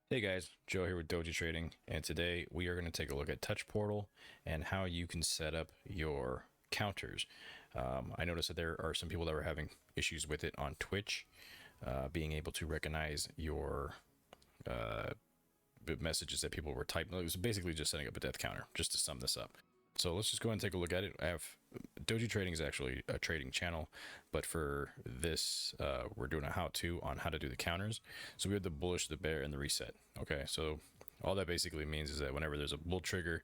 Hey guys, Joe here with Doji Trading, and today we are going to take a look at Touch Portal and how you can set up your counters. I noticed that there are some people that were having issues with it on Twitch, being able to recognize your messages that people were typing. It was basically just setting up a death counter, just to sum this up. So let's just go ahead and take a look at it. I have Doji Trading is actually a trading channel, but for this, we're doing a how-to on how to do the counters. So we have the bullish, the bear, and the reset. Okay, so all that basically means is that whenever there's a bull trigger,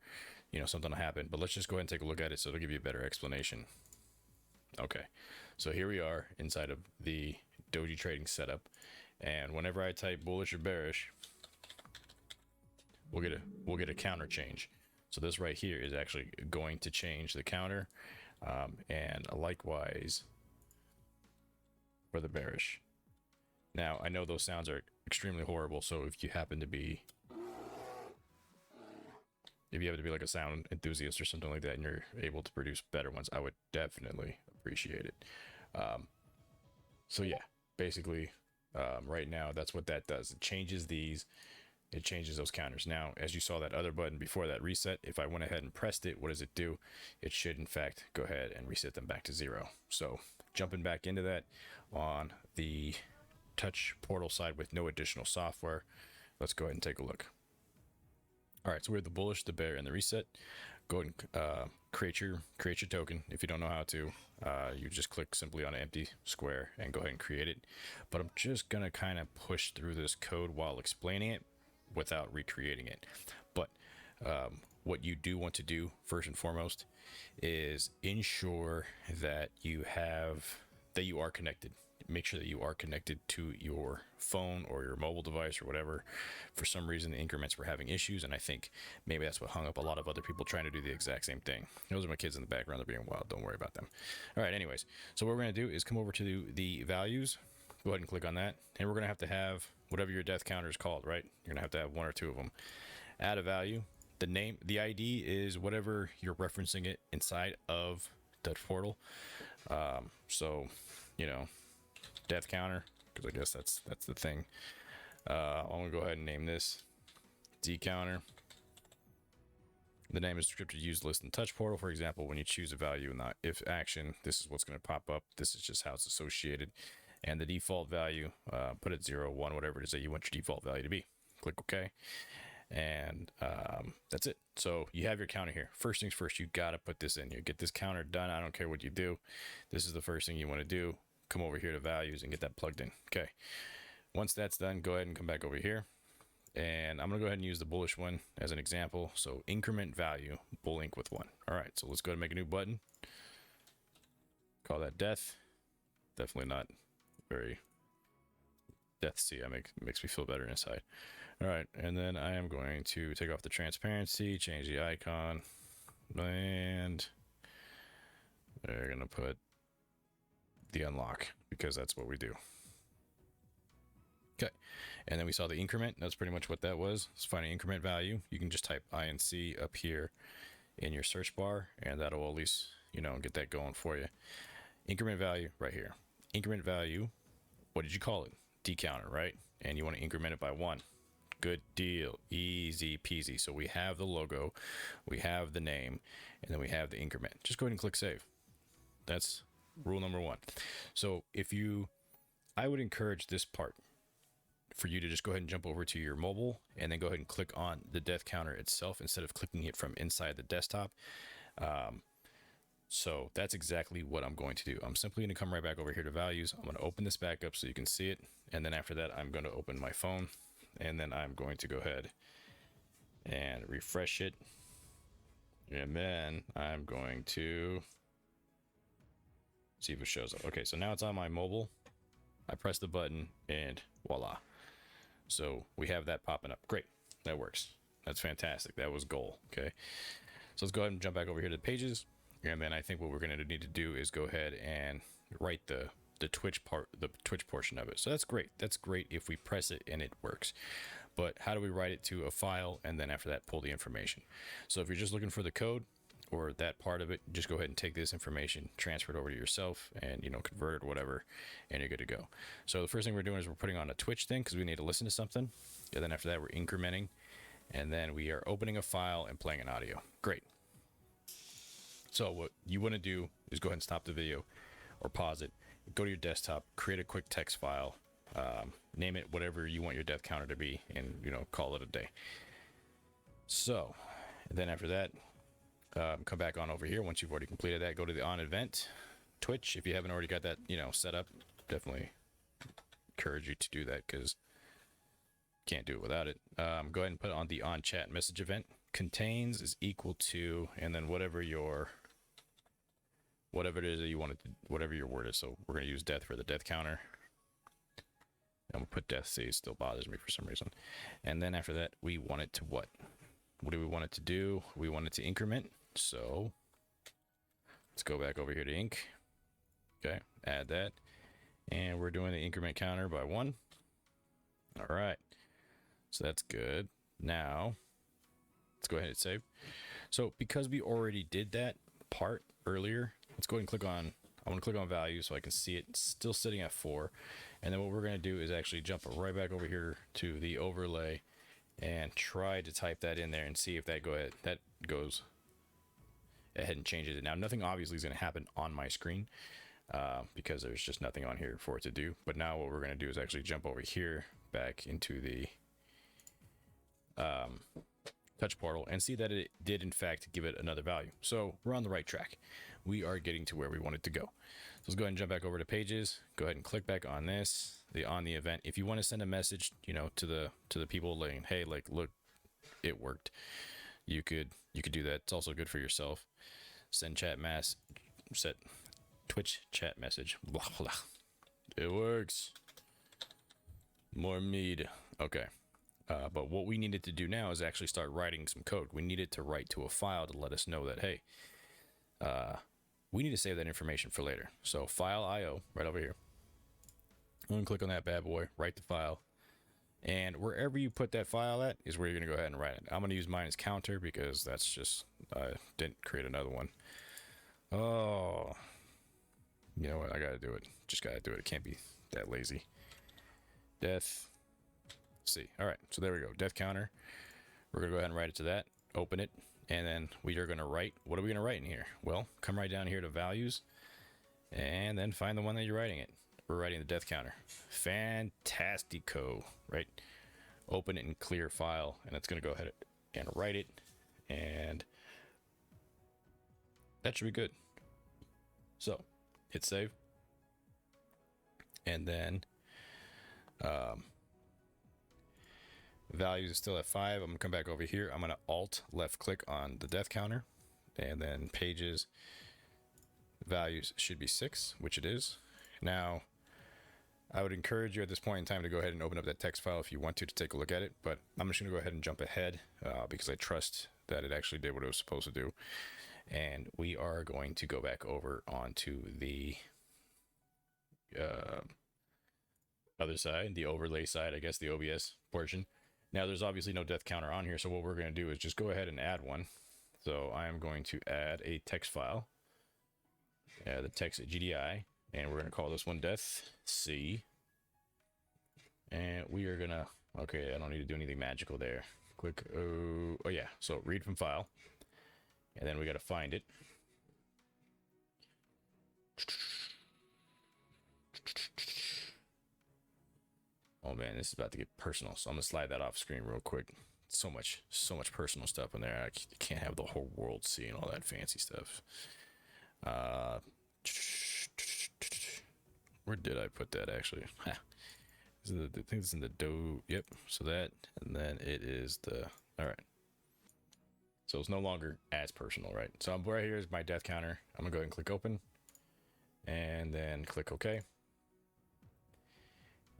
something will happen. But let's just go ahead and take a look at it so it'll give you a better explanation. Okay, so here we are inside of the Doji Trading setup, and whenever I type bullish or bearish, we'll get a counter change. So this right here is actually going to change the counter, and likewise for the bearish. Now I know those sounds are extremely horrible, so if you happen to be like a sound enthusiast or something like that and you're able to produce better ones, I would definitely appreciate it. So yeah, basically, right now that's what that does. It changes these. It changes those counters. Now, as you saw that other button before that reset, if I went ahead and pressed it, what does it do? It should in fact go ahead and reset them back to 0. So jumping back into that on the touch portal side with no additional software, let's go ahead and take a look. All right, so we have the bullish, the bear, and the reset. Go ahead and create your token. If you don't know how to, you just click simply on an empty square and go ahead and create it. But I'm just gonna kind of push through this code while explaining it without recreating it. But what you do want to do first and foremost is ensure that you are connected. Make sure that you are connected to your phone or your mobile device or whatever. For some reason the increments were having issues, and I think maybe that's what hung up a lot of other people trying to do the exact same thing. Those are my kids in the background. They're being wild. Don't worry about them. All right, anyways, so what we're going to do is come over to the values. Go ahead and click on that, and we're going to have whatever your death counter is called, right? You're going to have one or two of them. Add a value. The name, the ID is whatever you're referencing it inside of Touch Portal. So, death counter, because I guess that's the thing. I'm going to go ahead and name this D counter. The name is descriptive used list in Touch Portal. For example, when you choose a value in the if action, this is what's going to pop up. This is just how it's associated. And the default value, put it 0, 1, whatever it is that you want your default value to be. Click OK. And that's it. So you have your counter here. First things first, you got to put this in here. Get this counter done. I don't care what you do. This is the first thing you want to do. Come over here to values and get that plugged in. Okay. Once that's done, go ahead and come back over here. And I'm going to go ahead and use the bullish one as an example. So increment value, bull ink with 1. All right. So let's go ahead and make a new button. Call that death. Definitely not very death see. Makes me feel better inside. All right, and then I am going to take off the transparency, change the icon, and we're gonna put the unlock because that's what we do. Okay, and then we saw the increment. That's pretty much what that was. Let's find an increment value. You can just type INC up here in your search bar, and that'll at least get that going for you. Increment value right here. Increment value. What did you call it? D counter, right? And you want to increment it by 1. Good deal. Easy peasy. So we have the logo, we have the name, and then we have the increment. Just go ahead and click save. That's rule number 1. So I would encourage this part for you to just go ahead and jump over to your mobile and then go ahead and click on the death counter itself instead of clicking it from inside the desktop. So that's exactly what I'm going to do. I'm simply going to come right back over here to values. I'm going to open this back up so you can see it. And then after that, I'm going to open my phone. And then I'm going to go ahead and refresh it. And then I'm going to see if it shows up. Okay, so now it's on my mobile. I press the button and voila. So we have that popping up. Great, that works. That's fantastic. That was goal. Okay, so let's go ahead and jump back over here to the pages. And then I think what we're going to need to do is go ahead and write the Twitch portion of it. So that's great. That's great if we press it and it works. But how do we write it to a file and then after that pull the information? So if you're just looking for the code, or that part of it, just go ahead and take this information, transfer it over to yourself, and convert it or whatever, and you're good to go. So the first thing we're doing is we're putting on a Twitch thing because we need to listen to something, and then after that we're incrementing, and then we are opening a file and playing an audio. Great. So what you want to do is go ahead and stop the video or pause it, go to your desktop, create a quick text file, name it whatever you want your death counter to be, and call it a day. So then after that, come back on over here. Once you've already completed that, go to the on event, Twitch. If you haven't already got that set up, definitely encourage you to do that because can't do it without it. Go ahead and put on the on chat message event. Contains is equal to, and then whatever it is that you want it to, whatever your word is. So we're going to use death for the death counter. I'm going to put death. See, it still bothers me for some reason. And then after that, we want it to what? What do we want it to do? We want it to increment. So let's go back over here to inc. Okay, add that. And we're doing the increment counter by 1. All right. So that's good. Now, let's go ahead and save. So because we already did that part earlier, let's go ahead and click on, I want to click on value so I can see it. It's still sitting at 4. And then what we're going to do is actually jump right back over here to the overlay and try to type that in there and see if that goes ahead and changes it. Now, nothing obviously is going to happen on my screen because there's just nothing on here for it to do. But now what we're going to do is actually jump over here back into the touch portal and see that it did in fact give it another value. So we're on the right track. We are getting to where we wanted to go. So let's go ahead and jump back over to pages. Go ahead and click back on this, on the event. If you want to send a message, to the people like, hey, like, look, it worked. You could do that. It's also good for yourself. Send set Twitch chat message. Blah, blah. It works. More mead. Okay. But what we needed to do now is actually start writing some code. We needed to write to a file to let us know that, hey, we need to save that information for later. So file IO right over here. I'm going to click on that bad boy, write the file. And wherever you put that file at is where you're going to go ahead and write it. I'm going to use mine as counter because that's just, didn't create another one. Oh, you know what? I got to do it. Just got to do it. It can't be that lazy. Death. See. All right. So there we go. Death counter. We're going to go ahead and write it to that. Open it. And then we are going to write. What are we going to write in here? Well, come right down here to values. And then find the one that you're writing it. We're writing the death counter. Fantastico. Right? Open it in clear file. And it's going to go ahead and write it. And that should be good. So hit save. And then values is still at 5. I'm gonna come back over here. I'm gonna alt left click on the death counter, and then pages values should be 6, which it is. Now I would encourage you at this point in time to go ahead and open up that text file if you want to take a look at it, but I'm just gonna go ahead and jump ahead because I trust that it actually did what it was supposed to do. And we are going to go back over onto the other side, the overlay side, I guess, the OBS portion. Now there's obviously no death counter on here, so what we're going to do is just go ahead and add one. So I am going to add a text file, the text GDI, and we're going to call this one death C. And we are going to, okay, I don't need to do anything magical there. Click, oh yeah, so read from file, and then we got to find it. Oh man, this is about to get personal, so I'm gonna slide that off screen real quick. So much personal stuff in there. I can't have the whole world seeing all that fancy stuff. Where did I put that actually? I think it's in the do. Yep. So that, and then it is the. All right. So it's no longer as personal, right? So I'm right here is my death counter. I'm gonna go ahead and click open, and then click OK.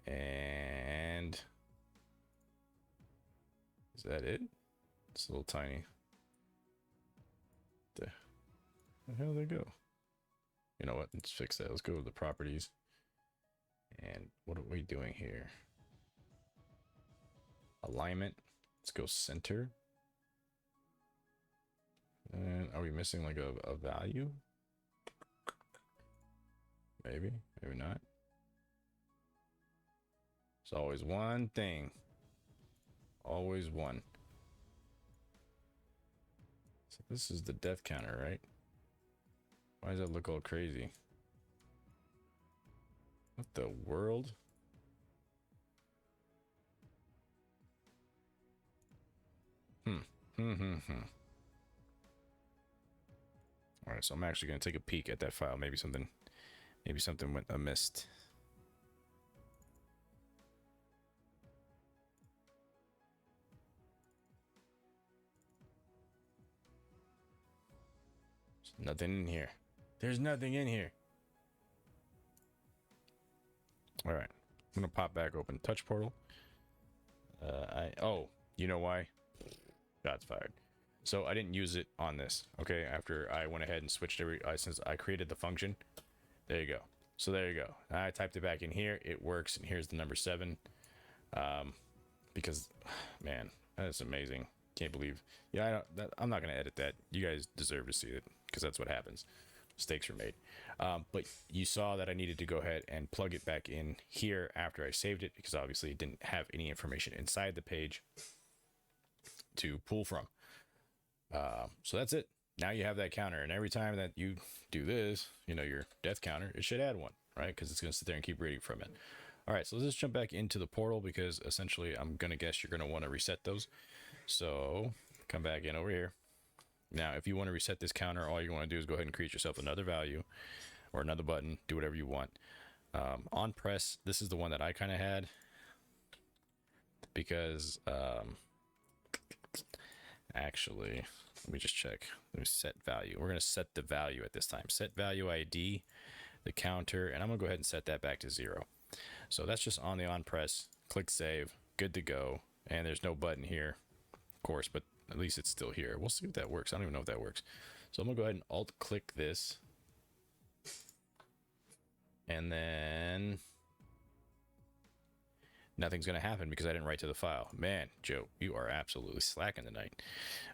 And is that it? It's a little tiny. The hell did they go? You know what? Let's fix that. Let's go to the properties. And what are we doing here? Alignment. Let's go center. And are we missing like a value? Maybe, maybe not. It's always one thing. Always one. So this is the death counter, right? Why does that look all crazy? What the world? All right, so I'm actually gonna take a peek at that file. Maybe something went amiss. There's nothing in here. There's nothing in here. All right, I'm gonna pop back open touch portal. Oh, you know why? Shots fired. So I didn't use it on this. Okay, after I went ahead and switched since I created the function. There you go. So there you go. I typed it back in here. It works, and here's the number 7. Because, man, that's amazing. Can't believe. Yeah, I'm not gonna edit that. You guys deserve to see it because that's what happens. Mistakes are made. But you saw that I needed to go ahead and plug it back in here after I saved it because obviously it didn't have any information inside the page to pull from. So that's it. Now you have that counter, and every time that you do this, your death counter, it should add one, right? Because it's going to sit there and keep reading from it. All right, so let's just jump back into the portal because essentially I'm going to guess you're going to want to reset those. So come back in over here. Now, if you want to reset this counter, all you want to do is go ahead and create yourself another value or another button, do whatever you want. On press, this is the one that I kind of had because actually, let me just check. Let me set value. We're going to set the value at this time. Set value ID, the counter, and I'm going to go ahead and set that back to 0. So that's just on the on press. Click save. Good to go. And there's no button here, of course, but at least it's still here. We'll see if that works. I don't even know if that works. So I'm going to go ahead and alt click this. And then nothing's going to happen because I didn't write to the file. Man, Joe, you are absolutely slacking tonight.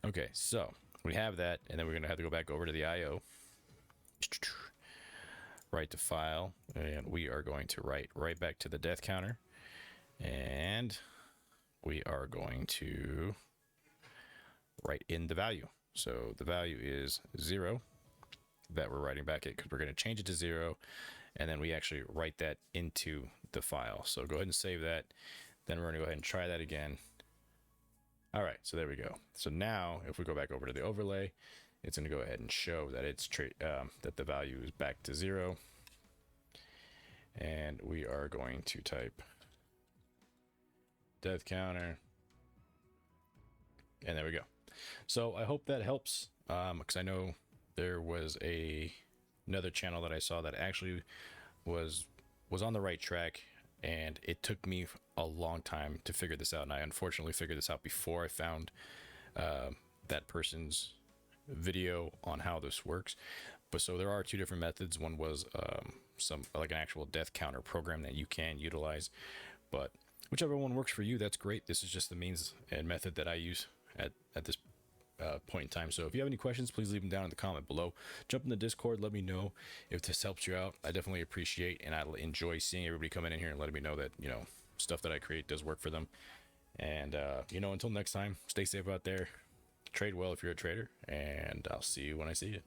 Okay, so we have that, and then we're going to have to go back over to the IO. Write to file, and we are going to write right back to the death counter. And we are going to write in the value. So the value is 0 that we're writing back it because we're going to change it to 0. And then we actually write that into the file. So go ahead and save that. Then we're going to go ahead and try that again. All right, so there we go. So now if we go back over to the overlay, it's going to go ahead and show that it's that the value is back to 0. And we are going to type death counter. And there we go. So I hope that helps because I know there was another channel that I saw that actually was on the right track, and it took me a long time to figure this out, and I unfortunately figured this out before I found that person's video on how this works. But so there are 2 different methods. One was some like an actual death counter program that you can utilize, but whichever one works for you, that's great. This is just the means and method that I use at this point in time. So if you have any questions, please leave them down in the comment below. Jump in the Discord, let me know if this helps you out. I definitely appreciate, and I enjoy seeing everybody coming in here and letting me know that stuff that I create does work for them. And until next time, stay safe out there, trade well if you're a trader, and I'll see you when I see you.